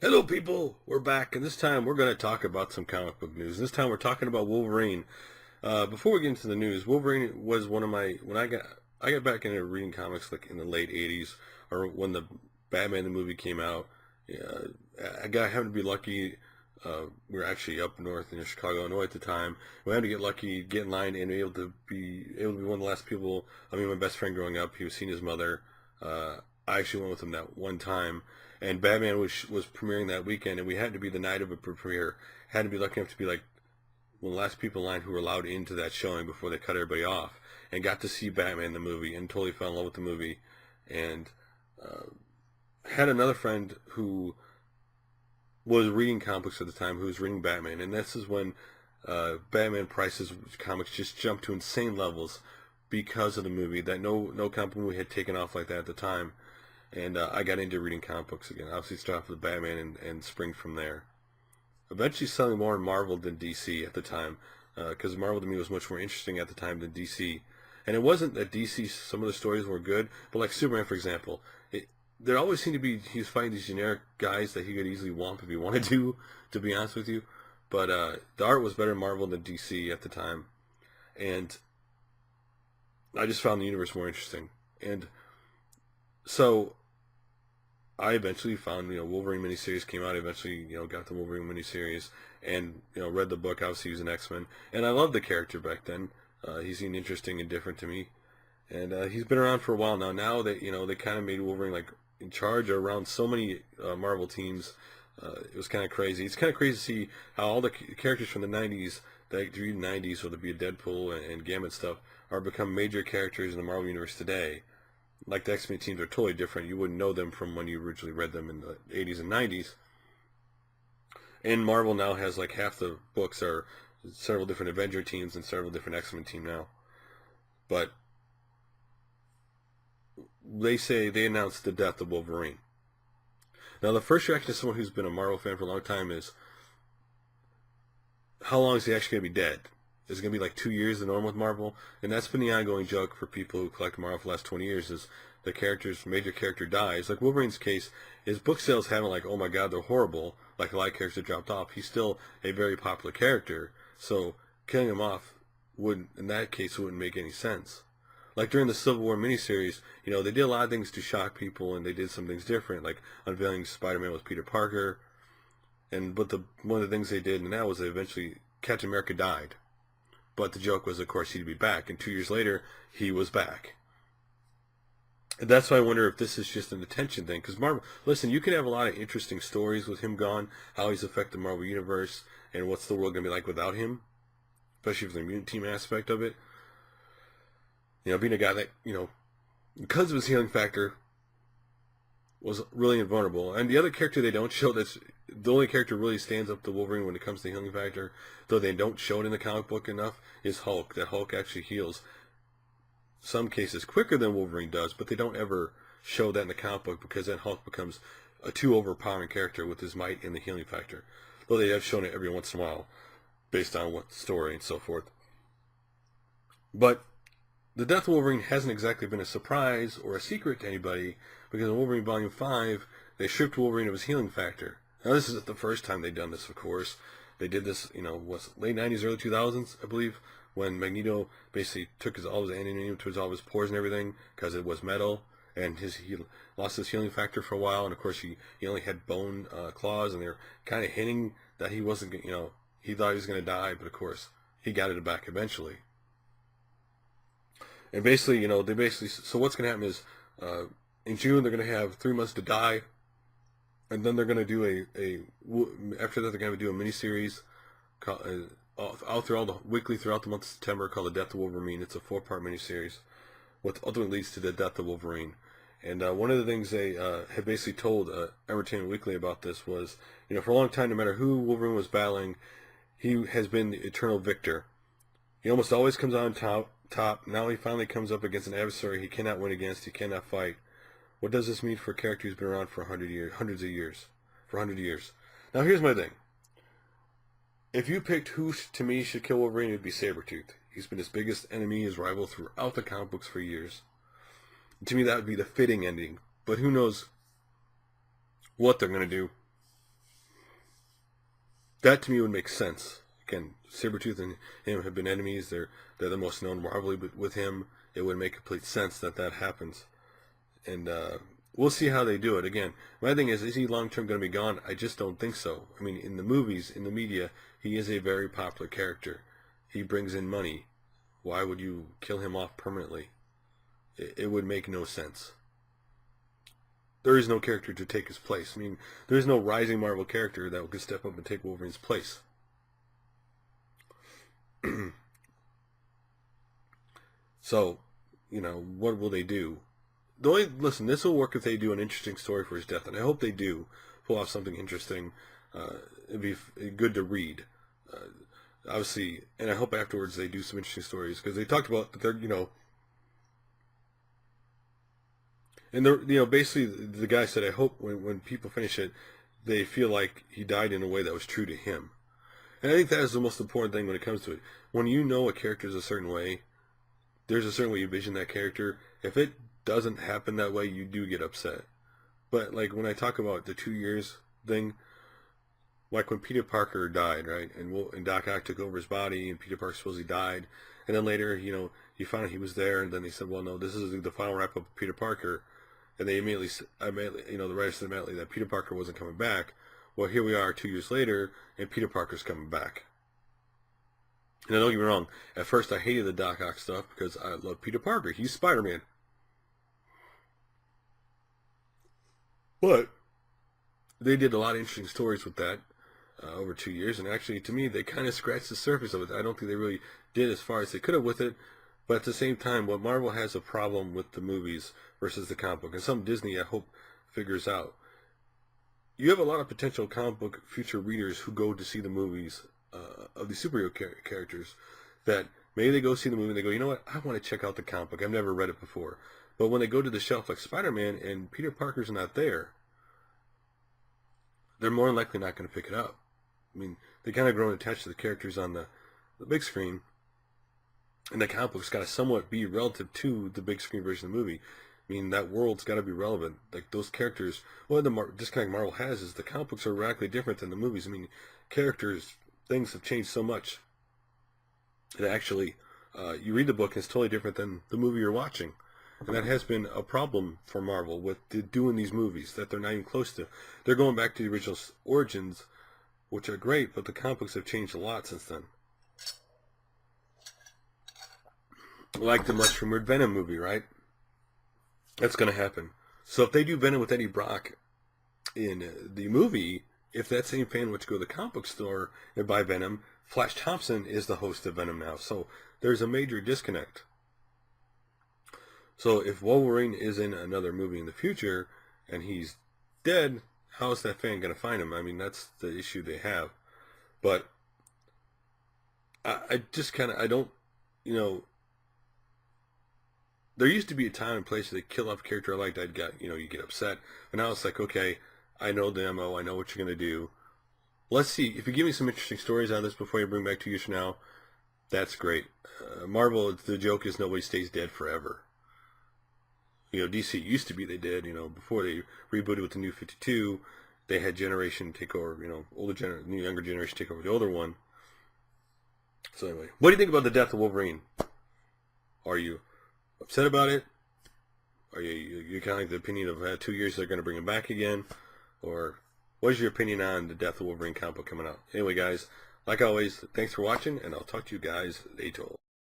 Hello, people. We're back, and this time we're going to talk about some comic book news. This time we're talking about Wolverine. Before we get into the news, Wolverine was one of my when I got back into reading comics like in the late '80s or when the Batman the movie came out. Yeah, happened to be lucky. We were actually up north in Chicago, Illinois at the time. We had to get lucky, get in line, and be able to be one of the last people. I mean, my best friend growing up, he was seeing his mother. I actually went with him that one time, and Batman was premiering that weekend, and we had to be the night of a premiere. Had to be lucky enough to be like one of the last people in line who were allowed into that showing before they cut everybody off, and got to see Batman the movie, and totally fell in love with the movie, and uh, had another friend who was reading comics at the time who was reading Batman, and this is when Batman prices comics just jumped to insane levels because of the movie. That no comic movie had taken off like that at the time, and I got into reading comic books again. Obviously, started with Batman and spring from there. Eventually, selling more in Marvel than DC at the time, because Marvel to me was much more interesting at the time than DC. And it wasn't that DC some of the stories were good, but like Superman, for example, there always seemed to be he was fighting these generic guys that he could easily womp if he wanted to be honest with you. But the art was better in Marvel than DC at the time, and I just found the universe more interesting. And so I eventually found, Wolverine miniseries came out. I eventually, got the Wolverine miniseries and, read the book. Obviously, he was an X-Men. And I loved the character back then. He seemed interesting and different to me. And he's been around for a while now. Now that, they kind of made Wolverine, like, in charge or around so many Marvel teams. It was kind of crazy. It's kind of crazy to see how all the characters from the 90s, that read 90s, whether it be Deadpool and Gambit stuff, are become major characters in the Marvel Universe today. Like the X-Men teams are totally different. You wouldn't know them from when you originally read them in the 80s and 90s. And Marvel now has like half the books are several different Avenger teams and several different X-Men team now. But they announced the death of Wolverine. Now the first reaction to someone who's been a Marvel fan for a long time is, how long is he actually going to be dead? Is it going to be like 2 years the norm with Marvel? And that's been the ongoing joke for people who collect Marvel for the last 20 years is the major character dies. Like Wolverine's case, his book sales haven't like, oh my god, they're horrible, like a lot of characters dropped off. He's still a very popular character, so killing him off in that case, wouldn't make any sense. Like during the Civil War miniseries, they did a lot of things to shock people, and they did some things different, like unveiling Spider-Man with Peter Parker. But one of the things they did, and that was they eventually Captain America died. But the joke was, of course, he'd be back. And 2 years later, he was back. And that's why I wonder if this is just an attention thing. Because Marvel, listen, you can have a lot of interesting stories with him gone, how he's affected the Marvel Universe, and what's the world going to be like without him, especially for the mutant team aspect of it. Being a guy that, because of his healing factor, was really invulnerable. And the other character they don't show, that's the only character really stands up to Wolverine when it comes to healing factor, though they don't show it in the comic book enough, is Hulk. That Hulk actually heals some cases quicker than Wolverine does, but they don't ever show that in the comic book because then Hulk becomes a too overpowering character with his might and the healing factor. Though they have shown it every once in a while based on what story and so forth. But the death of Wolverine hasn't exactly been a surprise or a secret to anybody, because in Wolverine Volume 5, they stripped Wolverine of his healing factor. Now, this isn't the first time they've done this, of course. They did this, was late 90s, early 2000s, I believe, when Magneto basically took all his adamantium to all his pores and everything, because it was metal, and he lost his healing factor for a while, and of course he only had bone claws, and they were kind of hinting that he wasn't, he thought he was going to die, but of course he got it back eventually. And basically, so what's going to happen is, in June they're going to have 3 months to die, and then they're going to do after that they're going to do a miniseries weekly throughout the month of September called The Death of Wolverine. It's a 4-part miniseries, what ultimately leads to the death of Wolverine. And one of the things they had basically told Entertainment Weekly about this was, for a long time, no matter who Wolverine was battling, he has been the eternal victor. He almost always comes out on top. Now he finally comes up against an adversary he cannot win against, he cannot fight. What does this mean for a character who's been around for 100 years, hundreds of years, for 100 years? Now here's my thing. If you picked who to me should kill Wolverine, it would be Sabretooth. He's been his biggest enemy, his rival throughout the comic books for years. To me, that would be the fitting ending. But who knows what they're going to do. That to me would make sense. Again, Sabretooth and him have been enemies. They're the most known rivalry, but with him, it would make complete sense that happens. And we'll see how they do it. Again, my thing is he long-term going to be gone? I just don't think so. I mean, in the movies, in the media, he is a very popular character. He brings in money. Why would you kill him off permanently? It would make no sense. There is no character to take his place. I mean, there is no rising Marvel character that could step up and take Wolverine's place. So, what will they do? Listen, this will work if they do an interesting story for his death, and I hope they do pull off something interesting. It'd be good to read, obviously, and I hope afterwards they do some interesting stories, because they talked about that they're, and they're, basically the guy said, I hope when people finish it, they feel like he died in a way that was true to him. And I think that is the most important thing when it comes to it. When you know a character is a certain way, there's a certain way you vision that character. If it doesn't happen that way, you do get upset. But like when I talk about the 2 years thing, like when Peter Parker died, right, and Doc Ock took over his body, and Peter Parker supposedly died, and then later, you found out he was there, and then they said, well, no, this is the final wrap up of Peter Parker, and they immediately, the writers said immediately that Peter Parker wasn't coming back. Well, here we are 2 years later, and Peter Parker's coming back. And don't get me wrong, at first I hated the Doc Ock stuff because I love Peter Parker. He's Spider-Man. But they did a lot of interesting stories with that over 2 years, and actually, to me, they kind of scratched the surface of it. I don't think they really did as far as they could have with it, but at the same time, what Marvel has a problem with the movies versus the comic book, and some Disney, I hope, figures out. You have a lot of potential comic book future readers who go to see the movies of the superhero characters, that maybe they go see the movie and they go, you know what, I want to check out the comic book. I've never read it before. But when they go to the shelf like Spider-Man and Peter Parker's not there, they're more than likely not going to pick it up. I mean, they kind of grown attached to the characters on the big screen, and the comic book's got to somewhat be relative to the big screen version of the movie. I mean, that world's got to be relevant. Like, those characters, the disconnect Marvel has is the comic books are radically different than the movies. I mean, characters, things have changed so much that actually, you read the book and it's totally different than the movie you're watching. And that has been a problem for Marvel with doing these movies that they're not even close to. They're going back to the original origins, which are great, but the comic books have changed a lot since then. Like the much rumored Venom movie, right? That's going to happen. So if they do Venom with Eddie Brock in the movie, if that same fan were to go to the comic book store and buy Venom, Flash Thompson is the host of Venom now. So there's a major disconnect. So if Wolverine is in another movie in the future and he's dead, how is that fan going to find him? I mean, that's the issue they have. But I just kind of, I don't, there used to be a time and place where they kill off a character I liked, you get upset. But now it's like, okay, I know the MO, I know what you're going to do. Let's see, if you give me some interesting stories out of this before you bring back 2 years from now, that's great. Marvel, the joke is nobody stays dead forever. DC used to be they did, before they rebooted with the New 52, they had generation take over, younger generation take over the older one. So anyway, what do you think about the death of Wolverine? Are you upset about it? Are you kind of like the opinion of 2 years they're going to bring him back again? Or what is your opinion on the death of Wolverine comic book coming out? Anyway, guys, like always, thanks for watching, and I'll talk to you guys later.